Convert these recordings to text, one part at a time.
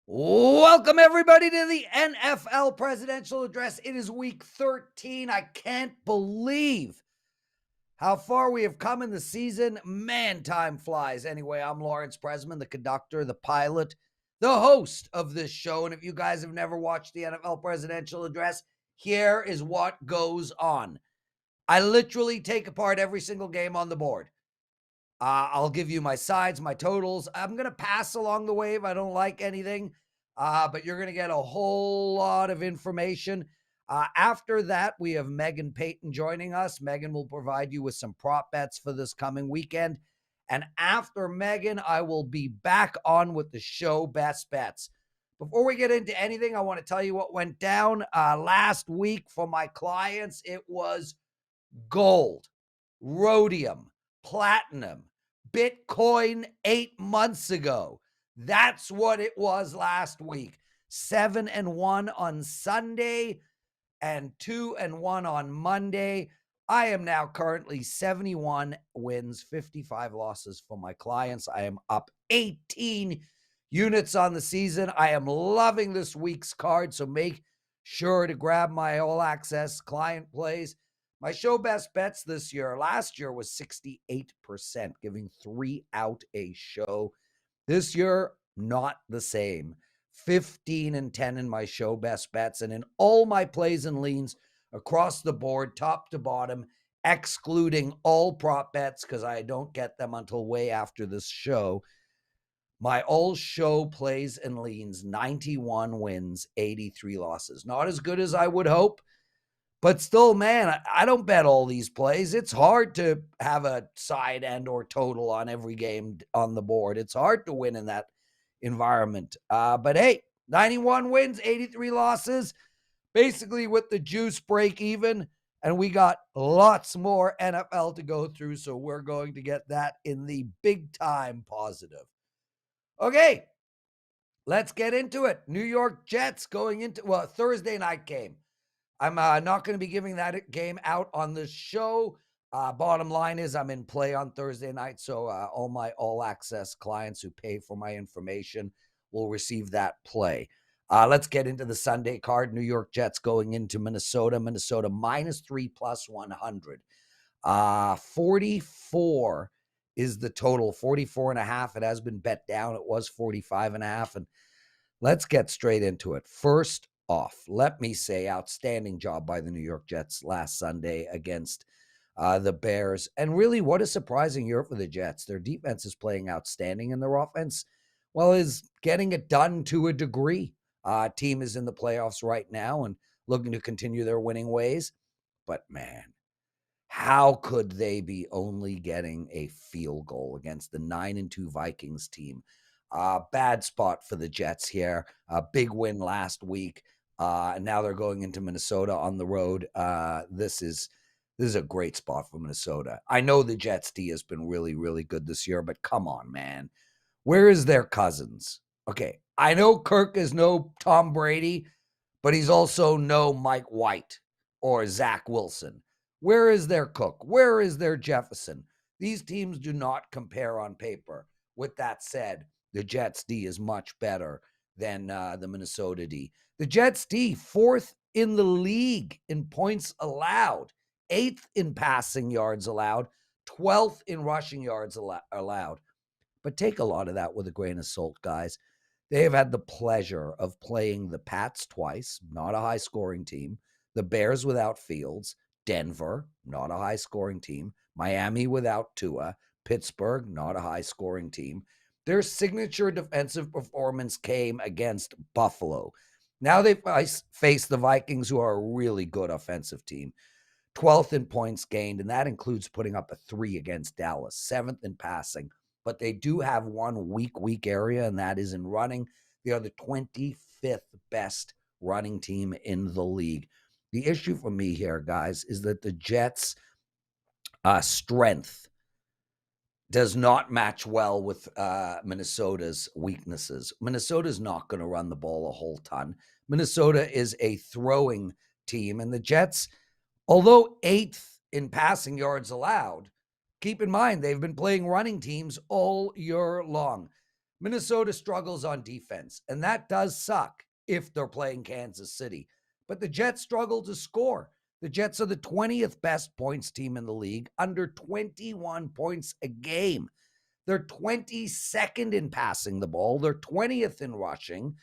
Welcome, everybody, to the NFL Presidential Address. It is week 13. I can't believe how far we have come in the season. Man, time flies. Anyway, I'm Lawrence Presman, the conductor, the pilot, the host of this show. And if you guys have never watched the NFL Presidential Address, here is what goes on. I literally take apart every single game on the board. I'll give you my sides, my totals. I'm going to pass along the way if I don't like anything, but you're going to get a whole lot of information. After that, we have Meghan Payton joining us. Meghan will provide you with some prop bets for this coming weekend. And after Meghan, I will be back on with the show Best Bets. Before we get into anything, I want to tell you what went down last week for my clients. It was gold, rhodium, platinum, Bitcoin 8 months ago. That's what it was last week. 7-1 on Sunday and 2-1 on Monday. I am now currently 71 wins, 55 losses for my clients. I am up 18 units on the season. I am loving this week's card, so make sure to grab my all access client plays. My show best bets this year, last year was 68%, giving 3 out a show. This year, not the same. 15-10 in my show best bets, and in all my plays and leans across the board, top to bottom, excluding all prop bets because I don't get them until way after this show. My all show plays and leans, 91 wins, 83 losses. Not as good as I would hope. But still, man, I don't bet all these plays. It's hard to have a side and or total on every game on the board. It's hard to win in that environment. But hey, 91 wins, 83 losses, basically with the juice break even. And we got lots more NFL to go through, so we're going to get that in the big time positive. Okay, let's get into it. New York Jets going into, Thursday night game. I'm not going to be giving that game out on the show. Bottom line is I'm in play on Thursday night, so all my all-access clients who pay for my information will receive that play. Let's get into the Sunday card. New York Jets going into Minnesota. Minnesota -3 + 100. 44 is the total, 44.5. It has been bet down. It was 45.5. And let's get straight into it. First off, let me say outstanding job by the New York Jets last Sunday against the Bears. And really, what a surprising year for the Jets. Their defense is playing outstanding, and their offense, well, is getting it done to a degree. Team is in the playoffs right now and looking to continue their winning ways. But man, how could they be only getting a field goal against the 9-2 Vikings team? Bad spot for the Jets here. A big win last week. And now they're going into Minnesota on the road. This is a great spot for Minnesota. I know the Jets D has been really, really good this year, but come on, man. Where is their Cousins? Okay, I know Kirk is no Tom Brady, but he's also no Mike White or Zach Wilson. Where is their Cook? Where is their Jefferson? These teams do not compare on paper. With that said, the Jets D is much better than the Minnesota D. The Jets D, 4th in the league in points allowed, 8th in passing yards allowed, 12th in rushing yards allowed. But take a lot of that with a grain of salt, guys. They have had the pleasure of playing the Pats twice, not a high-scoring team, the Bears without Fields, Denver, not a high-scoring team, Miami without Tua, Pittsburgh, not a high-scoring team. Their signature defensive performance came against Buffalo. Now they face the Vikings, who are a really good offensive team. 12th in points gained, and that includes putting up a 3 against Dallas, 7th in passing. But they do have one weak area, and that is in running. They are the 25th best running team in the league. The issue for me here, guys, is that the Jets' strength does not match well with Minnesota's weaknesses. Minnesota's not going to run the ball a whole ton. Minnesota is a throwing team, and the Jets, although 8th in passing yards allowed, keep in mind they've been playing running teams all year long. Minnesota struggles on defense, and that does suck if they're playing Kansas City. But the Jets struggle to score. The Jets are the 20th best points team in the league, under 21 points a game. They're 22nd in passing the ball. They're 20th in rushing.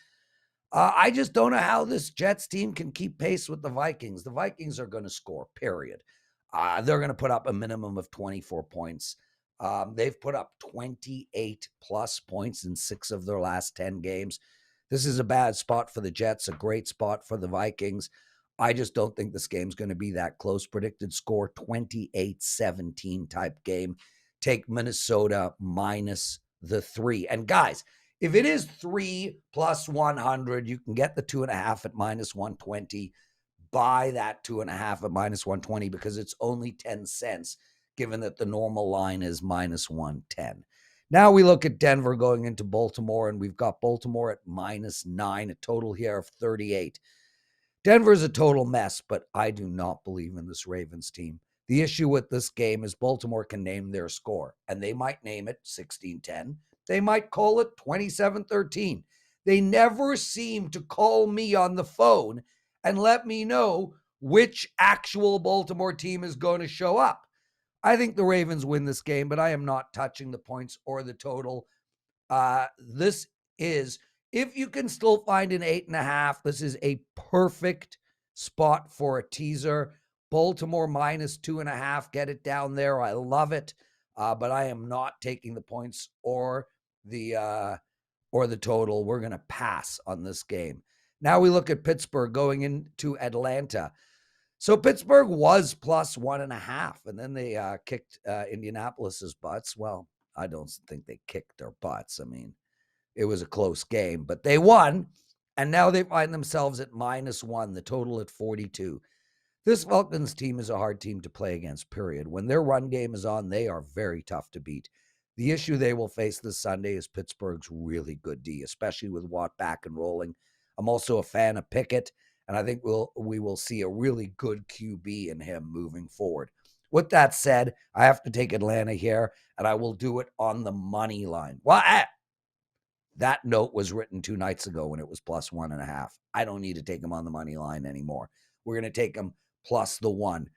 I just don't know how this Jets team can keep pace with the Vikings. The Vikings are going to score, period. They're going to put up a minimum of 24 points. They've put up 28 plus points in 6 of their last 10 games. This is a bad spot for the Jets, a great spot for the Vikings. I just don't think this game's going to be that close. Predicted score 28-17 type game. Take Minnesota minus the 3. And guys, if it is 3 plus 100, you can get the 2.5 at minus 120. Buy that 2.5 at minus 120 because it's only 10 cents, given that the normal line is minus 110. Now we look at Denver going into Baltimore, and we've got Baltimore at minus 9, a total here of 38. Denver's a total mess, but I do not believe in this Ravens team. The issue with this game is Baltimore can name their score, and they might name it 16-10. They might call it 27-13. They never seem to call me on the phone and let me know which actual Baltimore team is going to show up. I think the Ravens win this game, but I am not touching the points or the total. This is, if you can still find an 8.5, this is a perfect spot for a teaser. Baltimore minus 2.5, get it down there. I love it, but I am not taking the points or the total. We're going to pass on this game. Now we look at Pittsburgh going into Atlanta. So Pittsburgh was plus 1.5, and then they kicked Indianapolis's butts. Well, I don't think they kicked their butts. I mean, it was a close game, but they won, and now they find themselves at minus 1, the total at 42. This Falcons team is a hard team to play against, period. When their run game is on, they are very tough to beat. The issue they will face this Sunday is Pittsburgh's really good D, especially with Watt back and rolling. I'm also a fan of Pickett, and I think we will see a really good QB in him moving forward. With that said, I have to take Atlanta here, and I will do it on the money line. Well, that note was written 2 nights ago when it was plus 1.5. I don't need to take them on the money line anymore. We're going to take them plus the 1.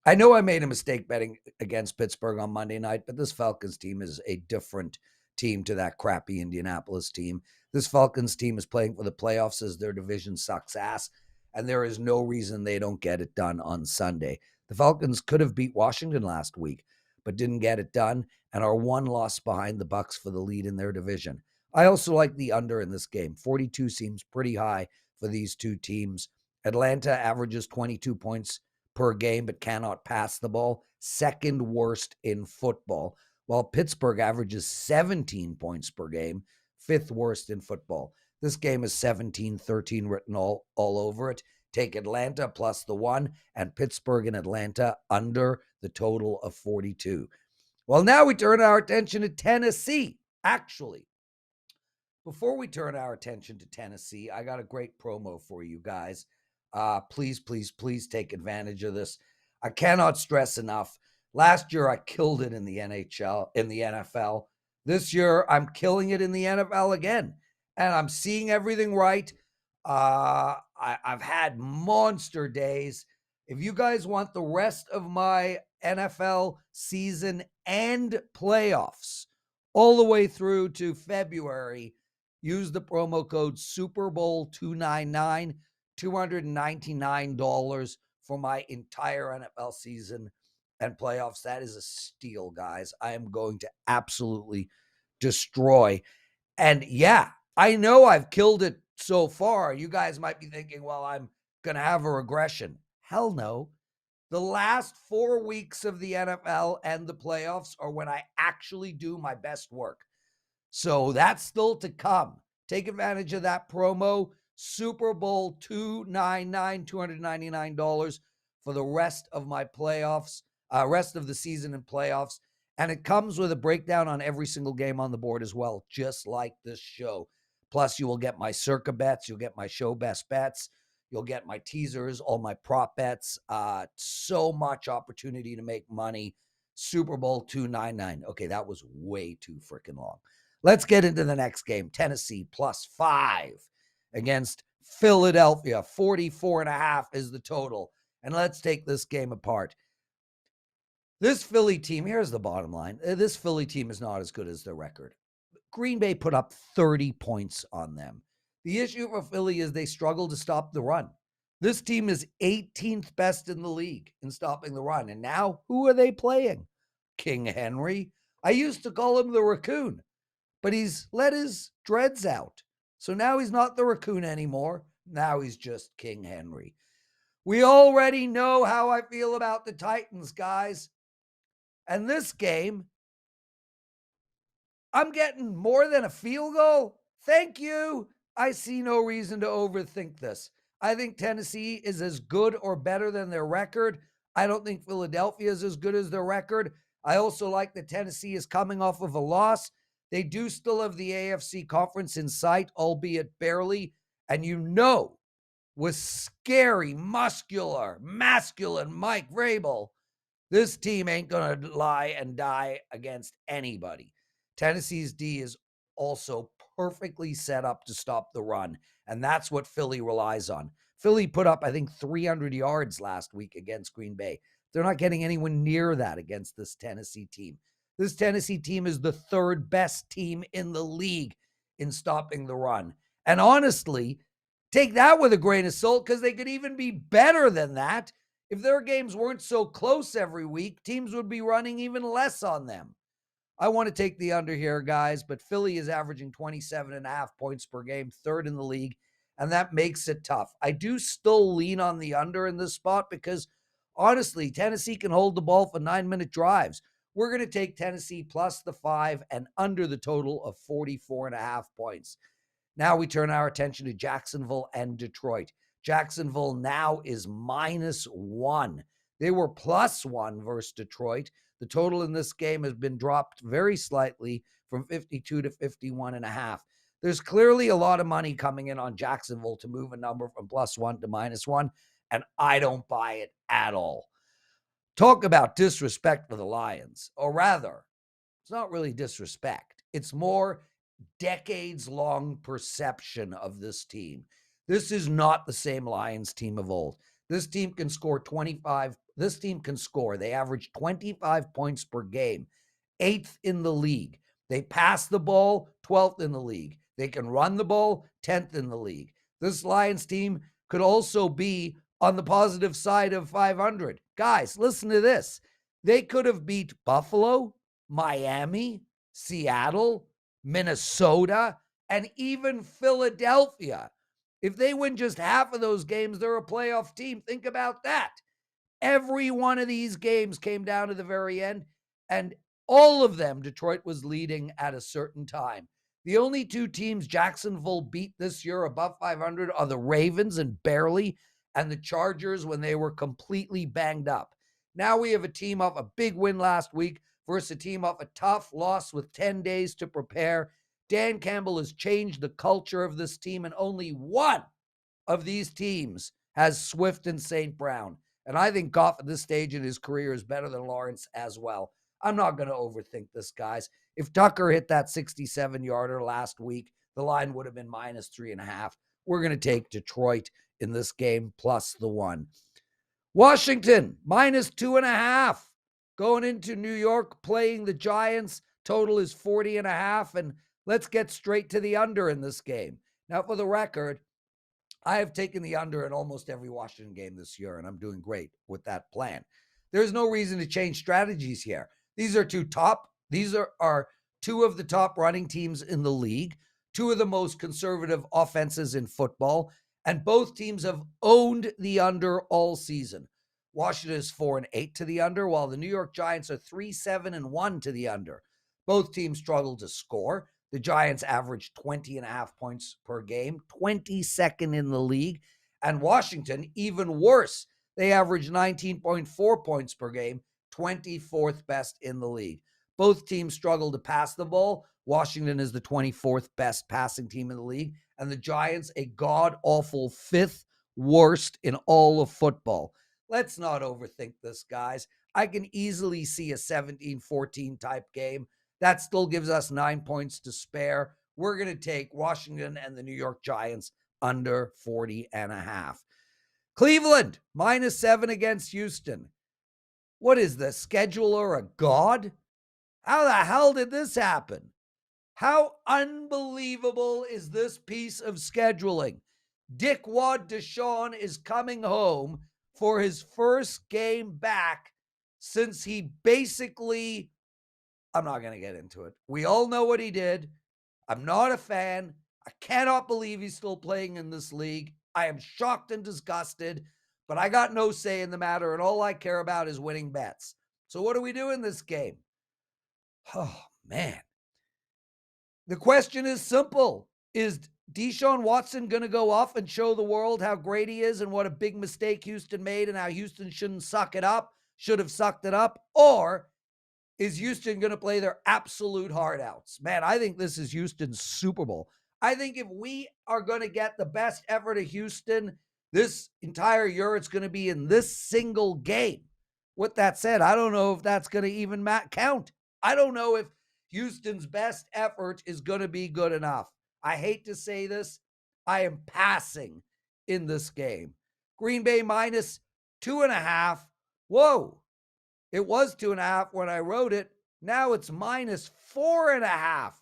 I know I made a mistake betting against Pittsburgh on Monday night, but this Falcons team is a different team to that crappy Indianapolis team. This Falcons team is playing for the playoffs as their division sucks ass, and there is no reason they don't get it done on Sunday. The Falcons could have beat Washington last week, but didn't get it done, and are 1 loss behind the Bucs for the lead in their division. I also like the under in this game. 42 seems pretty high for these two teams. Atlanta averages 22 points per game, but cannot pass the ball. Second worst in football, while Pittsburgh averages 17 points per game, 5th worst in football. This game is 17-13 written all over it. Take Atlanta plus the 1 and Pittsburgh and Atlanta under the total of 42. Well, now we turn our attention to Tennessee. Actually, before we turn our attention to Tennessee, I got a great promo for you guys. Please, please, please take advantage of this. I cannot stress enough. Last year, I killed it in the NFL. This year, I'm killing it in the NFL again. And I'm seeing everything right. I've had monster days. If you guys want the rest of my NFL season and playoffs all the way through to February, use the promo code Super Bowl 299, $299 for my entire NFL season and playoffs. That is a steal, guys. I am going to absolutely destroy. And yeah, I know I've killed it so far. You guys might be thinking, well, I'm going to have a regression. Hell no. The last 4 weeks of the NFL and the playoffs are when I actually do my best work. So that's still to come. Take advantage of that promo, Super Bowl 299, $299 for the rest of my playoffs, rest of the season and playoffs. And it comes with a breakdown on every single game on the board as well, just like this show. Plus, you will get my circa bets. You'll get my show best bets. You'll get my teasers, all my prop bets. So much opportunity to make money. Super Bowl 299. Okay, that was way too freaking long. Let's get into the next game. Tennessee +5 against Philadelphia. 44.5 is the total. And let's take this game apart. This Philly team, here's the bottom line. This Philly team is not as good as their record. Green Bay put up 30 points on them. The issue for Philly is they struggle to stop the run. This team is 18th best in the league in stopping the run. And now, who are they playing? King Henry. I used to call him the raccoon, but he's let his dreads out. So now he's not the raccoon anymore. Now he's just King Henry. We already know how I feel about the Titans, guys. And this game, I'm getting more than a field goal. Thank you. I see no reason to overthink this. I think Tennessee is as good or better than their record. I don't think Philadelphia is as good as their record. I also like that Tennessee is coming off of a loss. They do still have the AFC conference in sight, albeit barely. And you know, with scary, muscular, masculine Mike Vrabel, this team ain't going to lie and die against anybody. Tennessee's D is also perfectly set up to stop the run, and that's what Philly relies on. Philly put up, I think, 300 yards last week against Green Bay. They're not getting anywhere near that against this Tennessee team. This Tennessee team is the third best team in the league in stopping the run. And honestly, take that with a grain of salt, because they could even be better than that. If their games weren't so close every week, teams would be running even less on them. I want to take the under here, guys, but Philly is averaging 27.5 points per game, third in the league, and that makes it tough. I do still lean on the under in this spot because, honestly, Tennessee can hold the ball for 9-minute drives. We're going to take Tennessee plus the 5 and under the total of 44.5 points. Now we turn our attention to Jacksonville and Detroit. Jacksonville now is -1. They were +1 versus Detroit. The total in this game has been dropped very slightly from 52 to 51.5. There's clearly a lot of money coming in on Jacksonville to move a number from +1 to -1, and I don't buy it at all. Talk about disrespect for the Lions, or rather, it's not really disrespect. It's more decades-long perception of this team. This is not the same Lions team of old. This team can score 25. This team can score. They average 25 points per game, 8th in the league. They pass the ball, 12th in the league. They can run the ball, 10th in the league. This Lions team could also be on the positive side of 500. Guys, listen to this. They could have beat Buffalo, Miami, Seattle, Minnesota, and even Philadelphia. If they win just half of those games, they're a playoff team. Think about that. Every one of these games came down to the very end, and all of them, Detroit was leading at a certain time. The only two teams Jacksonville beat this year above 500 are the Ravens, and barely, and the Chargers when they were completely banged up. Now we have a team off a big win last week versus a team off a tough loss with 10 days to prepare. Dan Campbell has changed the culture of this team, and only one of these teams has Swift and St. Brown. And I think Goff at this stage in his career is better than Lawrence as well. I'm not going to overthink this, guys. If Tucker hit that 67-yarder last week, the line would have been -3.5. We're going to take Detroit in this game plus the 1. Washington, -2.5. Going into New York, playing the Giants. Total is 40.5. And let's get straight to the under in this game. Now, for the record, I have taken the under in almost every Washington game this year, and I'm doing great with that plan. There's no reason to change strategies here. These are two of the top running teams in the league, two of the most conservative offenses in football, and both teams have owned the under all season. Washington is 4-8 to the under, while the New York Giants are 3-7-1 to the under. Both teams struggle to score. The Giants average 20.5 points per game, 22nd in the league. And Washington, even worse, they average 19.4 points per game, 24th best in the league. Both teams struggle to pass the ball. Washington is the 24th best passing team in the league, and the Giants a god-awful 5th worst in all of football. Let's not overthink this, guys. I can easily see a 17-14 type game. That still gives us 9 points to spare. We're going to take Washington and the New York Giants under 40.5. Cleveland, -7 against Houston. What is the scheduler, a god? How the hell did this happen? How unbelievable is this piece of scheduling? Dick Wad Deshaun is coming home for his first game back since he basically, I'm not going to get into it. We all know what he did. I'm not a fan. I cannot believe he's still playing in this league. I am shocked and disgusted, but I got no say in the matter, and all I care about is winning bets. So what do we do in this game? Oh, man. The question is simple. Is Deshaun Watson going to go off and show the world how great he is and what a big mistake Houston made and how Houston shouldn't suck it up, should have sucked it up? Or is Houston going to play their absolute heart outs? Man, I think this is Houston's Super Bowl. I think if we are going to get the best effort of Houston this entire year, it's going to be in this single game. With that said, I don't know if that's going to even count. I don't know if Houston's best effort is going to be good enough. I hate to say this. I am passing in this game. Green Bay -2.5. Whoa. It was 2.5 when I wrote it. Now it's -4.5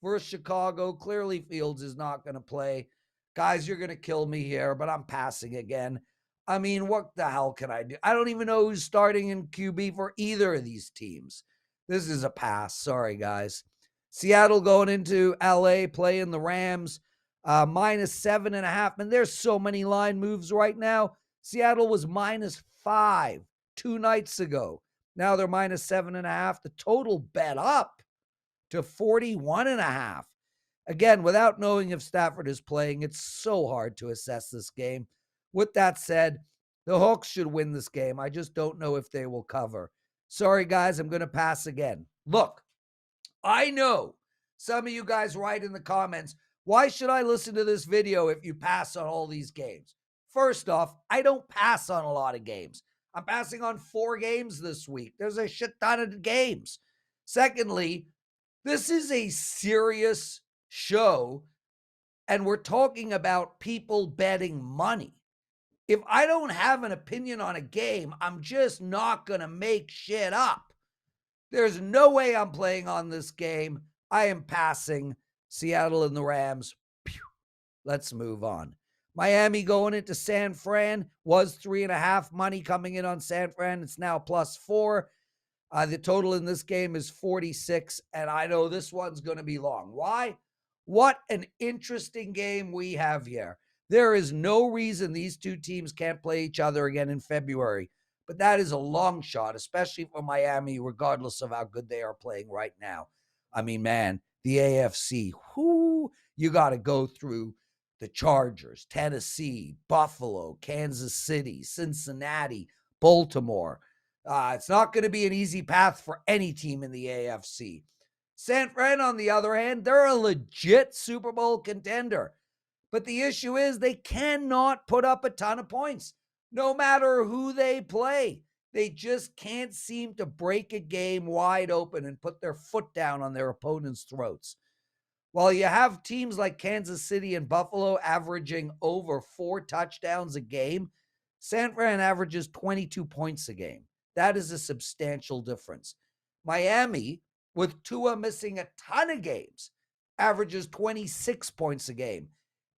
for Chicago. Clearly Fields is not going to play. Guys, you're going to kill me here, but I'm passing again. I mean, what the hell can I do? I don't even know who's starting in QB for either of these teams. This is a pass. Sorry, guys. Seattle going into LA playing the Rams, -7.5. And there's so many line moves right now. Seattle was -5 2 nights ago. Now they're -7.5. The total bet up to 41.5. Again, without knowing if Stafford is playing, it's so hard to assess this game. With that said, the Hawks should win this game. I just don't know if they will cover. Sorry, guys, I'm going to pass again. Look, I know some of you guys write in the comments, why should I listen to this video if you pass on all these games? First off, I don't pass on a lot of games. I'm passing on 4 games this week. There's a shit ton of games. Secondly, this is a serious show, and we're talking about people betting money. If I don't have an opinion on a game, I'm just not going to make shit up. There's no way I'm playing on this game. I am passing. Seattle and the Rams. Pew. Let's move on. Miami going into San Fran was 3.5 money coming in on San Fran. It's now +4. The total in this game is 46, and I know this one's going to be long. Why? What an interesting game we have here. There is no reason these two teams can't play each other again in February, but that is a long shot, especially for Miami, regardless of how good they are playing right now. I mean, man, the AFC, you got to go through the Chargers, Tennessee, Buffalo, Kansas City, Cincinnati, Baltimore. It's not going to be an easy path for any team in the AFC. San Fran, on the other hand, they're a legit Super Bowl contender. But the issue is they cannot put up a ton of points, no matter who they play. They just can't seem to break a game wide open and put their foot down on their opponent's throats. While you have teams like Kansas City and Buffalo averaging over 4 touchdowns a game, San Fran averages 22 points a game. That is a substantial difference. Miami, with Tua missing a ton of games, averages 26 points a game.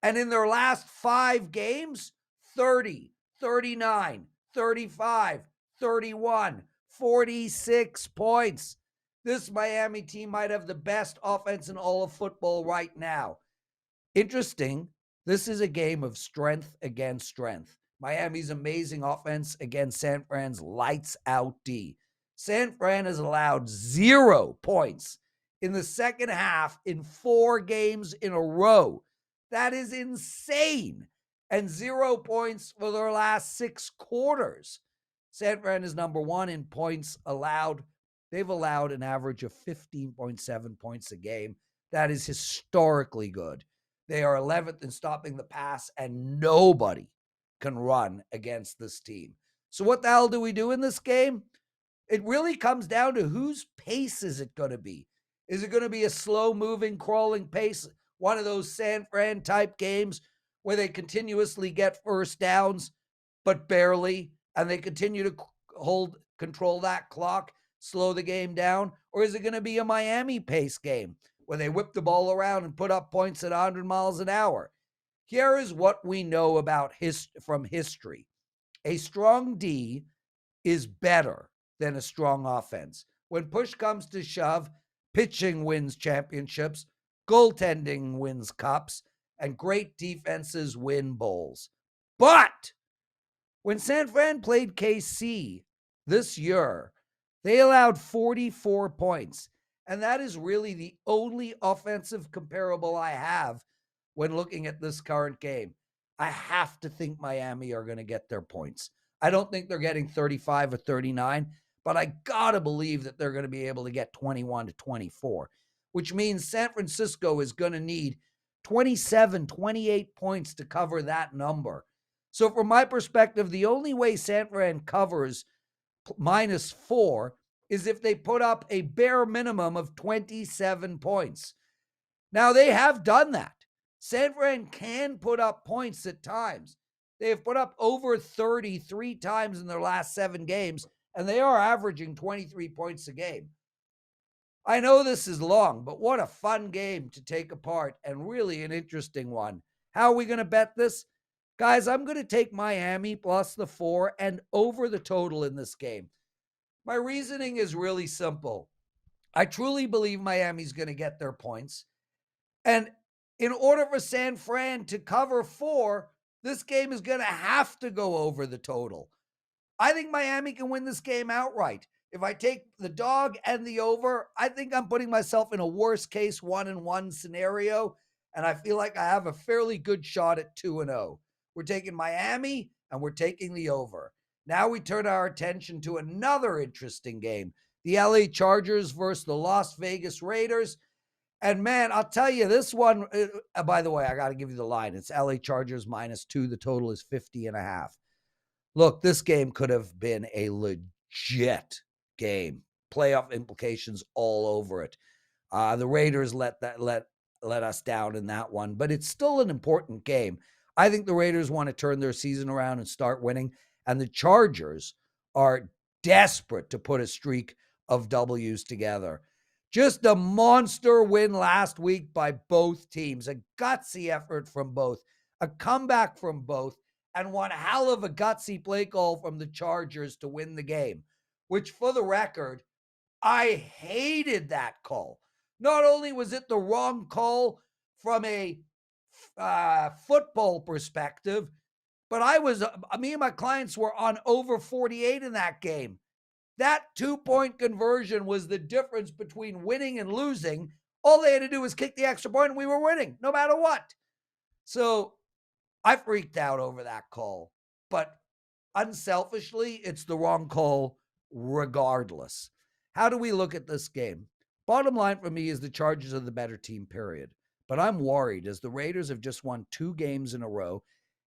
And in their last 5 games, 30, 39, 35, 31, 46 points. This Miami team might have the best offense in all of football right now. Interesting, this is a game of strength against strength. Miami's amazing offense against San Fran's lights out D. San Fran has allowed 0 points in the second half in 4 games in a row. That is insane. And 0 points for their last 6 quarters. San Fran is number 1 in points allowed. They've allowed an average of 15.7 points a game. That is historically good. They are 11th in stopping the pass, and nobody can run against this team. So what the hell do we do in this game? It really comes down to whose pace is it going to be? Is it going to be a slow-moving, crawling pace, one of those San Fran type games where they continuously get first downs, but barely, and they continue to control that clock, slow the game down? Or is it going to be a Miami pace game where they whip the ball around and put up points at 100 miles an hour? Here is what we know about from history. A strong D is better than a strong offense. When push comes to shove, pitching wins championships, goaltending wins cups, and great defenses win bowls. But when San Fran played KC this year, they allowed 44 points. And that is really the only offensive comparable I have when looking at this current game. I have to think Miami are going to get their points. I don't think they're getting 35 or 39, but I got to believe that they're going to be able to get 21 to 24, which means San Francisco is going to need 27, 28 points to cover that number. So from my perspective, the only way San Fran covers -4 is if they put up a bare minimum of 27 points. Now, they have done that. San Fran can put up points at times. They have put up over 33 times in their last 7 games, and they are averaging 23 points a game. I know this is long, but what a fun game to take apart and really an interesting one. How are we going to bet this? Guys, I'm going to take Miami plus the 4 and over the total in this game. My reasoning is really simple. I truly believe Miami's going to get their points. And in order for San Fran to cover 4, this game is going to have to go over the total. I think Miami can win this game outright. If I take the dog and the over, I think I'm putting myself in a worst case 1-1 scenario, and I feel like I have a fairly good shot at 2-0. We're taking Miami and we're taking the over. Now we turn our attention to another interesting game, the LA Chargers versus the Las Vegas Raiders. And man, I'll tell you, this one, by the way, I got to give you the line. It's LA Chargers -2. The total is 50.5. Look, this game could have been a legit game. Playoff implications all over it. The Raiders let us down in that one, but it's still an important game. I think the Raiders want to turn their season around and start winning, and the Chargers are desperate to put a streak of W's together. Just a monster win last week by both teams, a gutsy effort from both, a comeback from both, and one hell of a gutsy play call from the Chargers to win the game, which, for the record, I hated that call. Not only was it the wrong call from a football perspective, but me and my clients were on over 48 in that game. That 2-point conversion was the difference between winning and losing. All they had to do was kick the extra point and we were winning, no matter what. So I freaked out over that call, but unselfishly, it's the wrong call regardless. How do we look at this game? Bottom line for me is the Chargers are the better team, period. But I'm worried as the Raiders have just won 2 games in a row,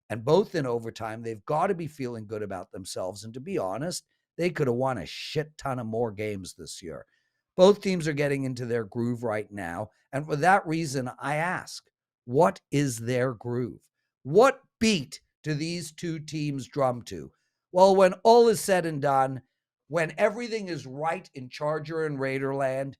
and both in overtime. They've got to be feeling good about themselves. And to be honest, they could have won a shit ton of more games this year. Both teams are getting into their groove right now. And for that reason, I ask, what is their groove? What beat do these two teams drum to? Well, when all is said and done, when everything is right in Charger and Raider land,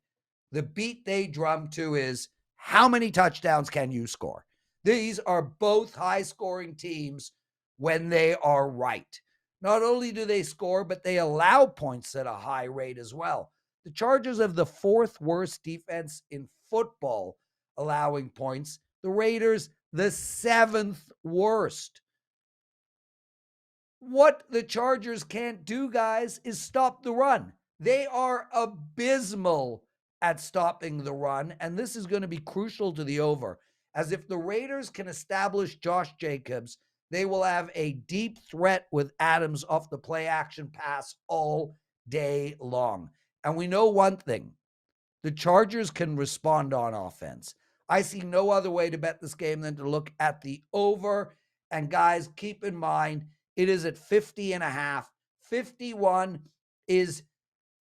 the beat they drum to is, how many touchdowns can you score? These are both high-scoring teams when they are right. Not only do they score, but they allow points at a high rate as well. The Chargers have the 4th worst defense in football allowing points. The Raiders, the 7th worst. What the Chargers can't do, guys, is stop the run. They are abysmal at stopping the run, and this is going to be crucial to the over. As if the Raiders can establish Josh Jacobs, they will have a deep threat with Adams off the play action pass all day long. And we know one thing, the Chargers can respond on offense. I see no other way to bet this game than to look at the over. And guys, keep in mind, it is at 50.5. 51 is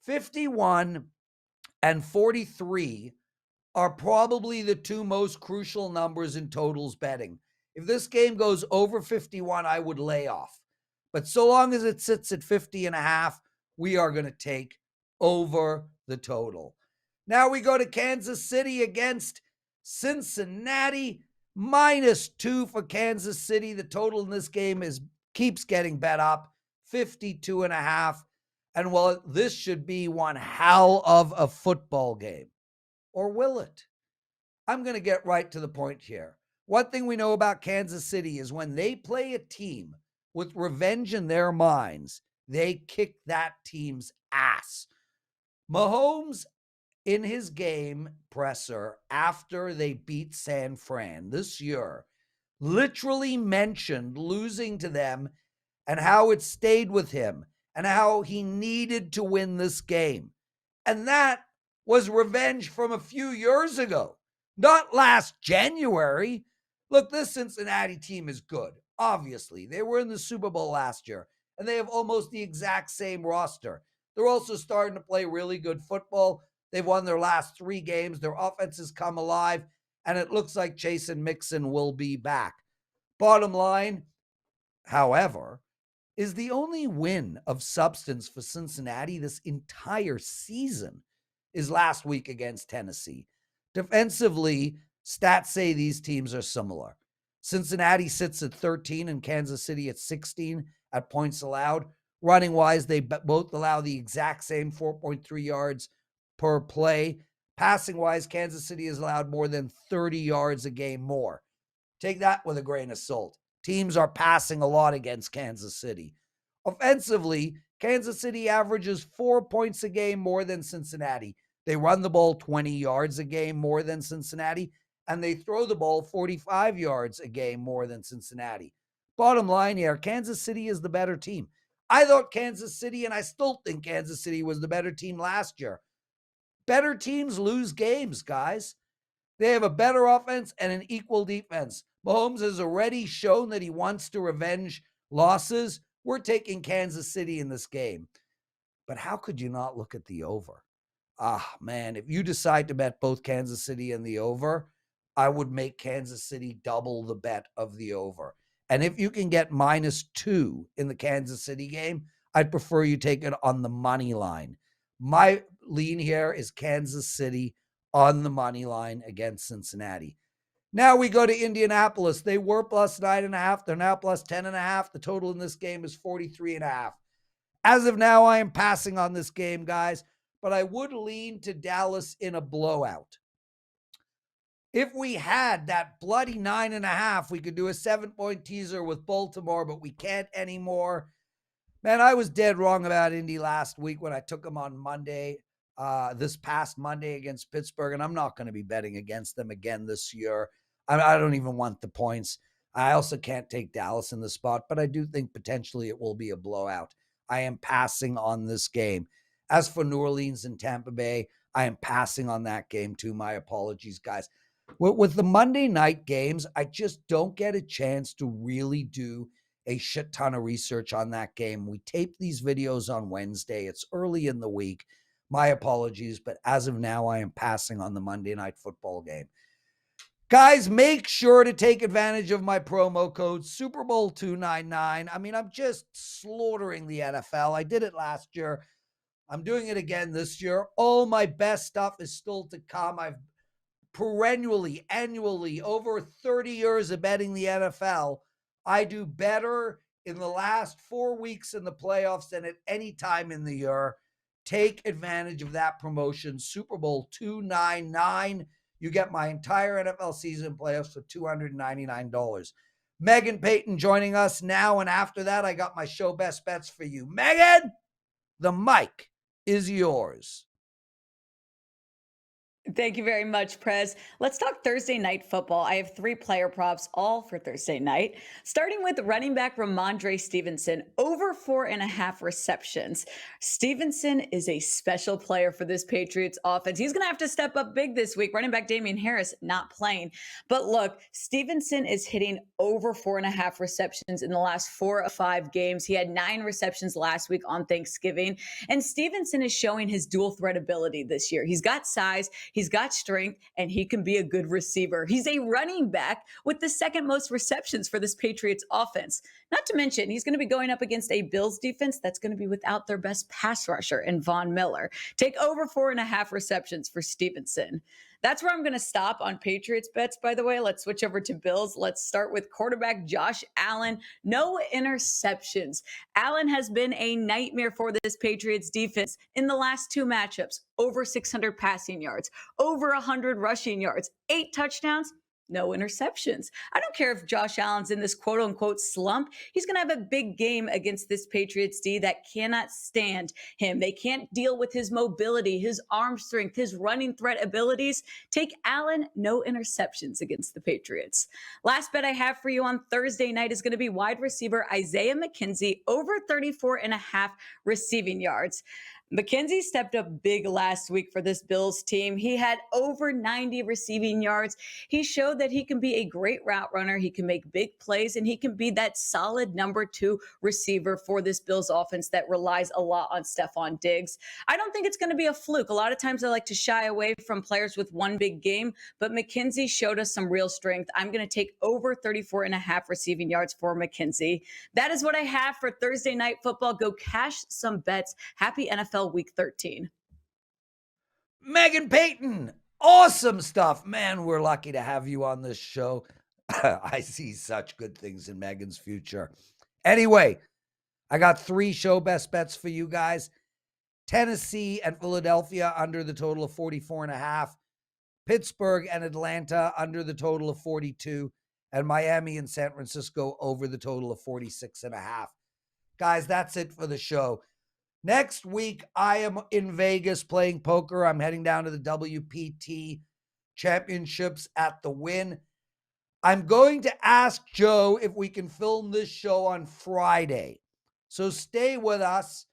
51 and 43 are probably the two most crucial numbers in totals betting. If this game goes over 51, I would lay off. But so long as it sits at 50.5, we are going to take over the total. Now we go to Kansas City against Cincinnati. -2 for Kansas City. The total in this game keeps getting bet up, 52.5. And well, this should be one hell of a football game. Or will it? I'm going to get right to the point here. One thing we know about Kansas City is when they play a team with revenge in their minds, they kick that team's ass. Mahomes, in his game presser after they beat San Fran this year, literally mentioned losing to them and how it stayed with him and how he needed to win this game. And that was revenge from a few years ago, not last January. Look, this Cincinnati team is good. Obviously, they were in the Super Bowl last year, and they have almost the exact same roster. They're also starting to play really good football. They've won their last 3 games. Their offense has come alive, and it looks like Chase and Mixon will be back. Bottom line, however, is the only win of substance for Cincinnati this entire season is last week against Tennessee. Defensively, stats say these teams are similar. Cincinnati sits at 13 and Kansas City at 16 at points allowed. Running-wise, they both allow the exact same 4.3 yards per play. Passing-wise, Kansas City has allowed more than 30 yards a game more. Take that with a grain of salt. Teams are passing a lot against Kansas City. Offensively, Kansas City averages 4 points a game more than Cincinnati. They run the ball 20 yards a game more than Cincinnati, and they throw the ball 45 yards a game more than Cincinnati. Bottom line here, Kansas City is the better team. I thought Kansas City, and I still think Kansas City was the better team last year. Better teams lose games, guys. They have a better offense and an equal defense. Mahomes has already shown that he wants to revenge losses. We're taking Kansas City in this game. But how could you not look at the over? Man, if you decide to bet both Kansas City and the over, I would make Kansas City double the bet of the over. And if you can get -2 in the Kansas City game, I'd prefer you take it on the money line. My lean here is Kansas City on the money line against Cincinnati. Now we go to Indianapolis. They were +9.5. They're now +10.5. The total in this game is 43.5. As of now, I am passing on this game, guys, but I would lean to Dallas in a blowout. If we had that bloody 9.5, we could do a 7-point teaser with Baltimore, but we can't anymore. Man, I was dead wrong about Indy last week when I took them on Monday, this past Monday against Pittsburgh, and I'm not going to be betting against them again this year. I don't even want the points. I also can't take Dallas in the spot, but I do think potentially it will be a blowout. I am passing on this game. As for New Orleans and Tampa Bay, I am passing on that game too. My apologies, guys. With the Monday night games, I just don't get a chance to really do a shit ton of research on that game. We tape these videos on Wednesday. It's early in the week. My apologies, but as of now, I am passing on the Monday night football game. Guys, make sure to take advantage of my promo code Super Bowl 299. I mean, I'm just slaughtering the NFL. I did it last year. I'm doing it again this year. All my best stuff is still to come. I've perennially, annually, over 30 years of betting the NFL, I do better in the last 4 weeks in the playoffs than at any time in the year. Take advantage of that promotion, Super Bowl 299. You get my entire NFL season playoffs for $299. Meghan Payton joining us now, and after that, I got my show best bets for you. Meghan, the mic is yours. Thank you very much, Prez. Let's talk Thursday night football. I have 3 player props, all for Thursday night. Starting with running back Ramondre Stevenson, over 4.5 receptions. Stevenson is a special player for this Patriots offense. He's going to have to step up big this week. Running back Damian Harris not playing. But look, Stevenson is hitting over 4.5 receptions in the last 4 of 5 games. He had 9 receptions last week on Thanksgiving. And Stevenson is showing his dual threat ability this year. He's got size. He's got strength and he can be a good receiver. He's a running back with the second most receptions for this Patriots offense. Not to mention, he's going to be going up against a Bills defense that's going to be without their best pass rusher in Von Miller. Take over 4.5 receptions for Stevenson. That's where I'm going to stop on Patriots bets, by the way. Let's switch over to Bills. Let's start with quarterback Josh Allen. No interceptions. Allen has been a nightmare for this Patriots defense in the last 2 matchups. Over 600 passing yards, over 100 rushing yards, 8 touchdowns. No interceptions. I don't care if Josh Allen's in this quote unquote slump. He's going to have a big game against this Patriots D that cannot stand him. They can't deal with his mobility, his arm strength, his running threat abilities. Take Allen, no interceptions against the Patriots. Last bet I have for you on Thursday night is going to be wide receiver Isaiah McKenzie, over 34.5 receiving yards. McKenzie stepped up big last week for this Bills team. He had over 90 receiving yards. He showed that he can be a great route runner. He can make big plays, and he can be that solid number 2 receiver for this Bills offense that relies a lot on Stephon Diggs. I don't think it's going to be a fluke. A lot of times I like to shy away from players with one big game, but McKenzie showed us some real strength. I'm going to take over 34.5 receiving yards for McKenzie. That is what I have for Thursday Night Football. Go cash some bets. Happy NFL Week 13. Meghan Payton, awesome stuff. Man, we're lucky to have you on this show. I see such good things in Meghan's future. Anyway, I got 3 show best bets for you guys. Tennessee and Philadelphia under the total of 44.5. Pittsburgh and Atlanta under the total of 42. And Miami and San Francisco over the total of 46.5. Guys, that's it for the show. Next week, I am in Vegas playing poker. I'm heading down to the WPT Championships at the Wynn. I'm going to ask Joe if we can film this show on Friday. So stay with us.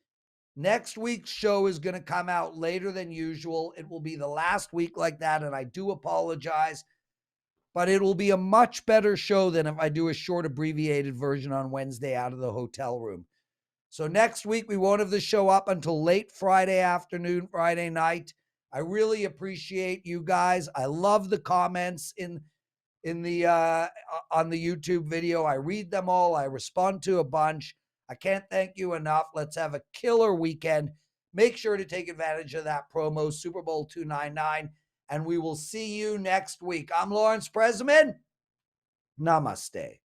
Next week's show is going to come out later than usual. It will be the last week like that, and I do apologize. But it will be a much better show than if I do a short abbreviated version on Wednesday out of the hotel room. So next week, we won't have the show up until late Friday afternoon, Friday night. I really appreciate you guys. I love the comments in the on the YouTube video. I read them all. I respond to a bunch. I can't thank you enough. Let's have a killer weekend. Make sure to take advantage of that promo, Super Bowl 299, and we will see you next week. I'm Lawrence Presman. Namaste.